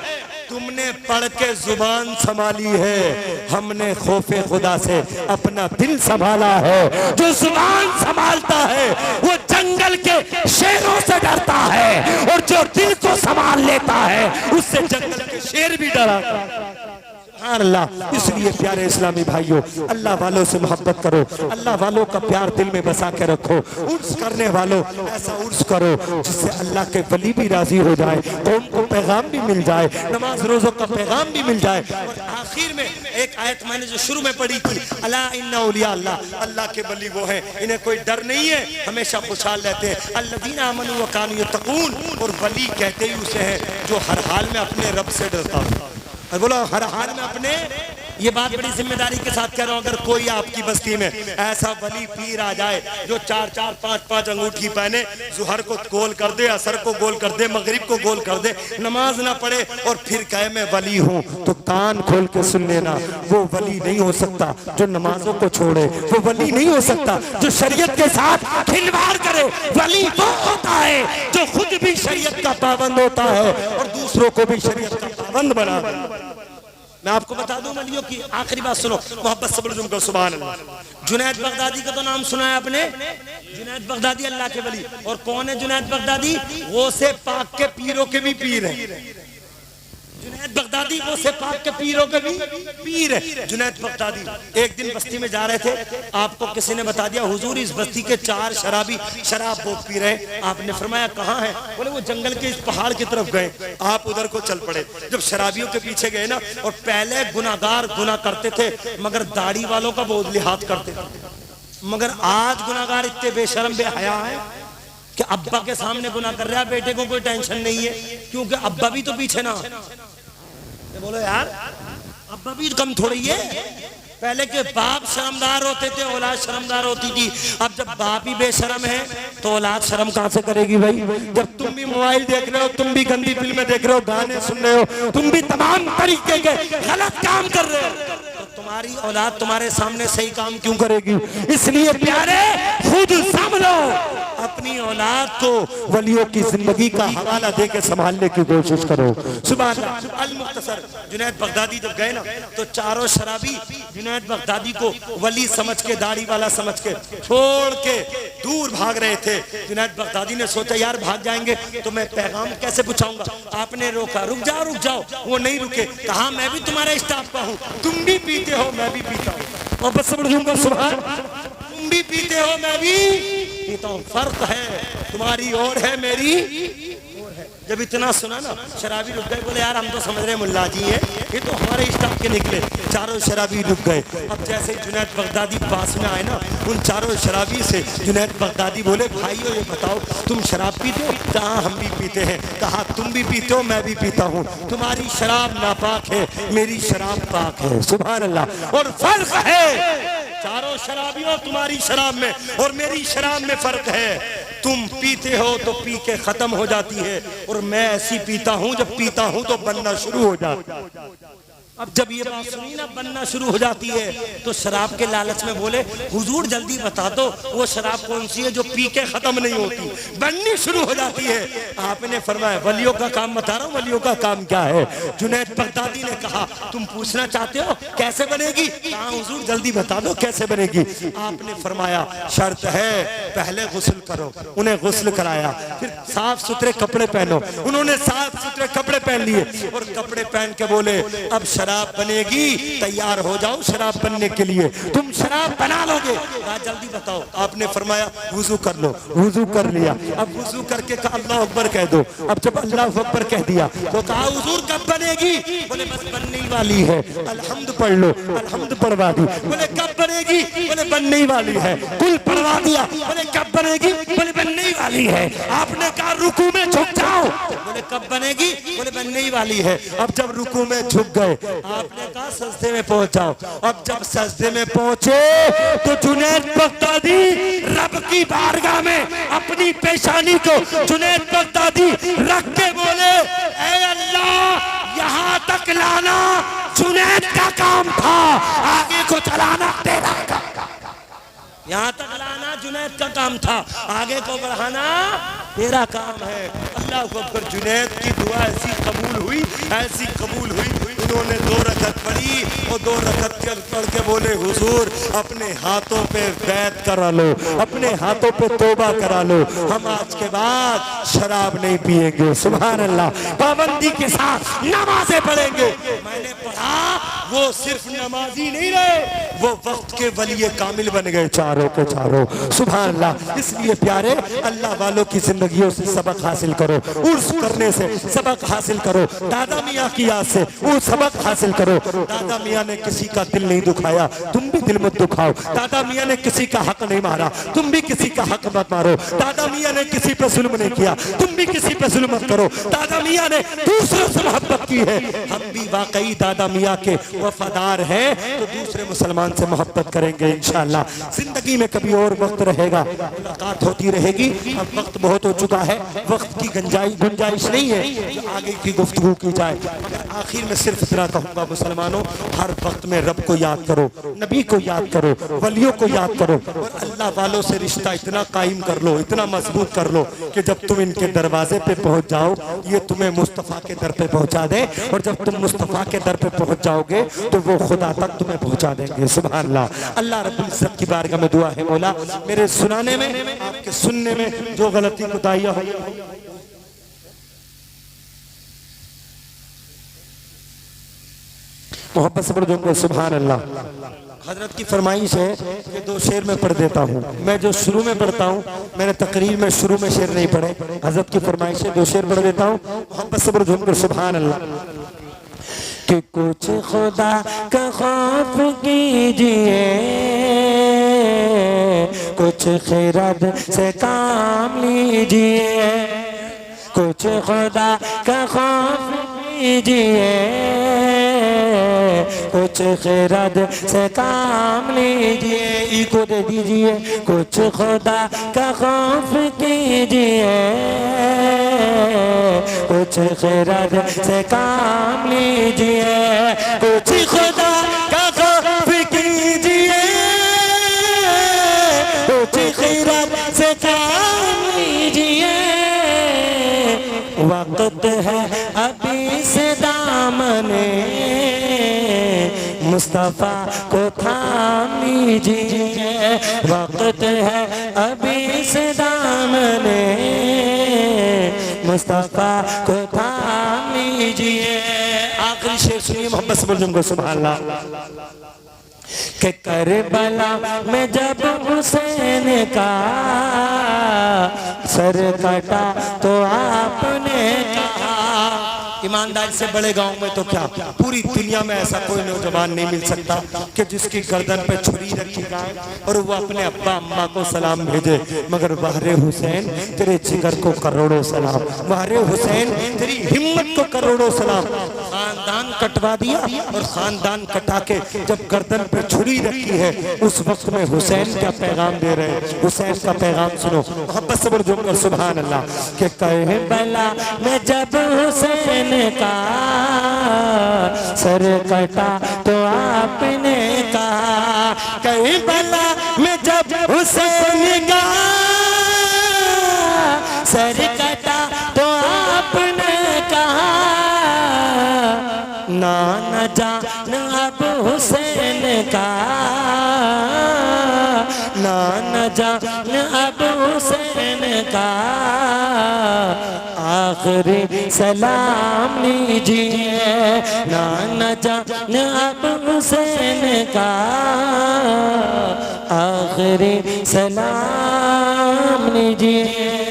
तुमने पढ़ के जुबान संभाली है, हमने खौफे खुदा से अपना दिल संभाला है। जो जुबान संभालता है वो जंगल के शेरों से डरता है, और जो दिल को संभाल लेता है उससे जंगल के शेर भी डरा। अल्लाह। इसलिए प्यारे इस्लामी भाइयों, अल्लाह वालों से मोहब्बत करो, अल्लाह वालों का प्यार दिल में बसा के रखो। उर्स करने वालों ऐसा उर्स करो जिससे अल्लाह के वली भी राजी हो जाए, कौम को पैगाम भी मिल जाए, नमाज रोजों का पैगाम भी मिल जाए। और आखिर में एक आयत मैंने जो शुरू में पढ़ी थी, अला इन्ना औलिया अल्लाह, अल्लाह के वली वो हैं इन्हें कोई डर नहीं है, हमेशा खुशहाल रहते हैं। अल्लज़ीना आमनू व कानू यत्तकून, और वली कहते ही उसे है जो हर हाल में अपने रब से डरता है। और बोलो हर हाल में अपने, ये बात बड़ी जिम्मेदारी के साथ कह रहा हूं, अगर कोई आपकी बस्ती में ऐसा वली पीर आ जाए जो 4-4, 5-5 अंगूठी पहने, जुहर को गोल कर दे, असर को गोल कर दे, मगरिब को गोल कर दे, नमाज ना पढ़े और फिर कहे मैं वली हूं, तो कान खोल के सुन लेना, वो वली नहीं हो सकता जो नमाजों को छोड़े, वो वली नहीं हो सकता जो शरीयत के साथ खिलवाड़ करे। वली वो होता है जो खुद भी शरीयत का पाबंद होता है और दूसरों को भी शरीयत का पाबंद बना। मैं आपको बता दूं वलियों की आखिरी बात सुनो, मोहब्बत से बोलो तुमको सुभान अल्लाह। जुनैद बगदादी का तो नाम सुना है आपने? जुनैद बगदादी अल्लाह के वली। और कौन है जुनैद बगदादी? वो से पाक के पीरों के भी पीर है। जुनैद बगदादी वो से पाक के पीरों के भी पीर है। जुनैद बगदादी एक दिन बस्ती में जा रहे थे, आपको किसी ने बता दिया हुजूर इस बस्ती के 4 शराबी शराब बहुत पी रहे। आपने फरमाया कहाँ है? बोले वो जंगल के इस पहाड़ की तरफ गए। आप उधर को चल पड़े। जब शराबियों के पीछे गए ना, और पहले गुनाहगार गुनाह करते थे मगर दाढ़ी वालों का बहुत लिहाज करते थे, मगर आज गुनाहगार इतने बेशर्म बेहया है कि अब्बा के सामने गुनाह कर रहा है, बेटे को कोई टेंशन नहीं है, क्योंकि अब्बा भी तो पीछे ना। बोलो यार, अब्बा भी कम थोड़ी है। पहले के बाप शर्मदार होते थे, औलाद शर्मदार होती थी। अब जब बाप ही बेशर्म है तो औलाद शर्म कहां से करेगी भाई? जब तुम भी मोबाइल देख रहे हो, तुम भी गंदी फिल्में देख रहे हो, गाने सुन रहे हो, तुम भी तमाम तरीके के गलत काम कर रहे हो, तो तुम्हारी औलाद तुम्हारे सामने सही काम क्यों करेगी? इसलिए प्यारे खुद संभलो, अपनी औलाद को वलियों की जिंदगी का हवाला देकर संभालने की कोशिश करो। सुभान अल्लाह। अल मुख्तसर जुनैद बगदादी जब गए ना, तो 4 शराबी जुनैद बगदादी को वली समझ के, दाढ़ी वाला समझ के छोड़ के दूर भाग रहे थे। जुनैद बगदादी ने सोचा यार भाग जाएंगे तो मैं पैगाम कैसे पहुंचाऊंगा? आपने रोका, रुक जाओ रुक जाओ। वो नहीं रुके, कहा मैं भी तुम्हारे स्टाफ का हूँ, तुम भी पीते हो मैं भी पीता हूँ, और बस समझूंगा सुभान, तुम भी पीते हो मैं भी पीता हूँ, फर्क है, तुम्हारी और है मेरी और है। जब इतना सुना ना, शराबी रुक गए, बोले यार हम तो समझ रहे मुल्ला जी है, ये तो हमारे स्टाफ के निकले, चारों शराबी रुक गए। अब जैसे जुनैद बगदादी पास में आए ना, उन चारों शराबी से जुनैद बगदादी बोले, भाइयों ये बताओ तुम शराब पीते हो? कहा हम भी पीते हैं। कहा तुम भी पीते हो? मैं भी पीता हूँ। तुम्हारी शराब नापाक है, मेरी शराब पाक है। सुभान अल्लाह। और फर्क है चारों शराबियों तुम्हारी शराब में और मेरी शराब में फर्क है। तुम पीते हो तो पी के खत्म हो जाती है, और मैं ऐसी पीता हूं जब पीता हूं तो बनना शुरू हो जाता है। अब जब ये बात सुनी ना बनना शुरू हो जाती है, तो शराब के लालच में बोले, हुजूर जल्दी बता दो वो शराब कौन सी है जो पी के खत्म नहीं होती, बननी शुरू हो जाती है। आपने फरमाया वलियों का काम बता रहा हूँ, वलियों का काम क्या है। जुनैद बगदादी ने कहा तुम पूछना चाहते हो कैसे बनेगी? कहा हुजूर जल्दी बता दो कैसे बनेगी। आपने फरमाया शर्त है पहले गुस्ल करो। उन्हें गुस्ल कराया, फिर साफ सुथरे कपड़े पहनो। उन्होंने साफ सुथरे कपड़े पहन लिए और कपड़े पहन के बोले अब शराब बनेगी, तैयार हो जाओ शराब बनने के लिए, तुम शराब बना लोगे। कहा जल्दी बताओ। आपने फरमाया वुजू कर लो। वुजू कर लिया। अब वुजू करके कहा अल्लाह अकबर कह दो। अब जब अल्लाह अकबर कह दिया तो कहा हुजूर कब बनेगी? बोले बस बनने ही वाली है। अल्हम्द पढ़ लो। अल्हम्द पढ़वा दी। बोले कब बनेगी? बोले बनने ही वाली है। कुल पढ़वा दिया। बोले कब बनेगी? बोले बनने ही वाली है। आपने कहा रुकू में झुक जाओ। बोले कब बनेगी? बोले बनने ही वाली है। अब जब रुकू में झुक गए, आपने कहा सजदे में पहुंच जाओ। अब जब सजदे में पहुंचे तो जुनैद बगदादी रब की बारगाह में अपनी पेशानी को जुनैद बगदादी रख के बोले, ऐ अल्लाह यहाँ तक लाना जुनैद का काम था, आगे को चलाना तेरा काम। यहाँ तक लाना जुनैद का काम था, आगे को बढ़ाना तेरा काम है। अल्लाह को अकबर। जुनैद की दुआ ऐसी कबूल हुई, ऐसी कबूल हुई। उन्होंने 2 रकअत पढ़ी और 2 रकअत पढ़ के बोले हुजूर अपने हाथों पे बैत करा लो, अपने हाथों पे तौबा करा लो, हम आज के बाद शराब नहीं पिएंगे। सुभान अल्लाह। पाबंदी के साथ नमाजें पढ़ेंगे। मैंने पढ़ा वो सिर्फ नमाजी नहीं रहे, वो वक्त के वली कामिल बन गए चारों के चारों। सुभान अल्लाह। इसलिए प्यारे अल्लाह वालों की जिंदगियों से सबक हासिल करो, उर्स करने से सबक हासिल करो, दादा मियाँ की याद से वो सबक हासिल करो। दादा मियाँ ने किसी का दिल नहीं दुखाया, तुम भी दिल मत दुखाओ। दादा मियाँ ने किसी का हक नहीं मारा, तुम भी किसी का हक मत मारो। दादा मियाँ ने किसी पे जुल्म नहीं किया, तुम भी किसी पे जुल्म मत करो। दादा मियाँ ने दूसरों से मोहब्बत की है, हम भी वाकई दादा मियाँ के वफादार हैं तो दूसरे मुसलमान से मोहब्बत करेंगे इंशाअल्लाह। जिंदगी में कभी और वक्त रहेगा, मुलाकात होती रहेगी। अब वक्त बहुत हो चुका है, वक्त की गुंजाइश नहीं है कि आगे की गुफ्तगू की जाए। आखिर में सिर्फ इतना कहूँगा मुसलमानों, हर वक्त में रब को याद करो, नबी को याद करो, वलियों को याद करो और अल्लाह वालों से रिश्ता इतना कायम कर लो, इतना मजबूत कर लो कि जब तुम इनके दरवाजे पे पहुंच जाओ ये तुम्हें मुस्तफ़ा के दर पे पहुंचा दे, और जब तुम मुस्तफ़ा के दर पे पहुंच जाओगे तो वो खुदा तक तुम्हें पहुंचा देंगे। सुभान अल्लाह। अल्लाह रब्बुल इज्जत की बारगाह में दुआ है मौला मेरे सुनाने में, आपके सुनने में जो गलती कोताहियां हो मोहब्बत से पढ़ दूंगा। सुभान अल्लाह। हजरत की फरमाइश है कि 2 शेर में पढ़ देता हूँ। मैं जो शुरू में पढ़ता हूँ, मैंने तकरीर में शुरू में शेर नहीं पढ़े, हजरत की फरमाइश है 2 शेर पढ़ देता हूँ। मोहब्बत से पढ़ दूंगा। सुभान अल्लाह। कि कुछ खुदा का खौफ कीजिए, कुछ खिरद से काम लीजिए, कुछ खुदा का खौफ कीजिए, कुछ खिरद से काम लीजिए, इको दे दीजिए। कुछ खुदा का खौफ कीजिए, कुछ खिरद से काम लीजिए, कुछ खुदा का खौफ कीजिए, कुछ खिरद से काम लीजिए। वक्त है अभी से दामने मुस्तफा को थाम लीजिए, वक्त है अभी से दामने मुस्तफा को थाम लीजिए। आखिरी शेर सुनिए मोहम्मद से बोलूंगा। सुभान अल्लाह। कि करबला में जब हुसैन का सर कटा तो आपने कहा, ईमानदारी से बड़े गांव में तो क्या पूरी दुनिया में ऐसा कोई नौजवान नहीं मिल सकता कि जिसकी गर्दन पे छुरी रखी जाए और वो अपने अब्बा अम्मा को सलाम भेजे। मगर बहरे हुसैन तेरे जिगर को करोड़ों सलाम, बहरे हुसैन तेरी हिम्मत को करोड़ों सलाम। खानदान कटवा दिया और खानदान कटा के जब गर्दन पे छुरी रखी है उस वक्त में हुसैन का पैगाम दे रहे हैं। हुसैन का पैगाम सुनो, मोहब्बत से बढ़ जोकर सुभान अल्लाह। के कहे बला मैं जब हुसैन का सर कटा तो आपने कहा, कहे बला मैं जब हुसैन का सर कटा तो आपने कहा, ना न जान अब हुसैन का, ना न जान अब हुसैन का, आखिरी सलाम लीजिए, ना न जान अब हुसैन का, आखिरी सलाम लीजिए।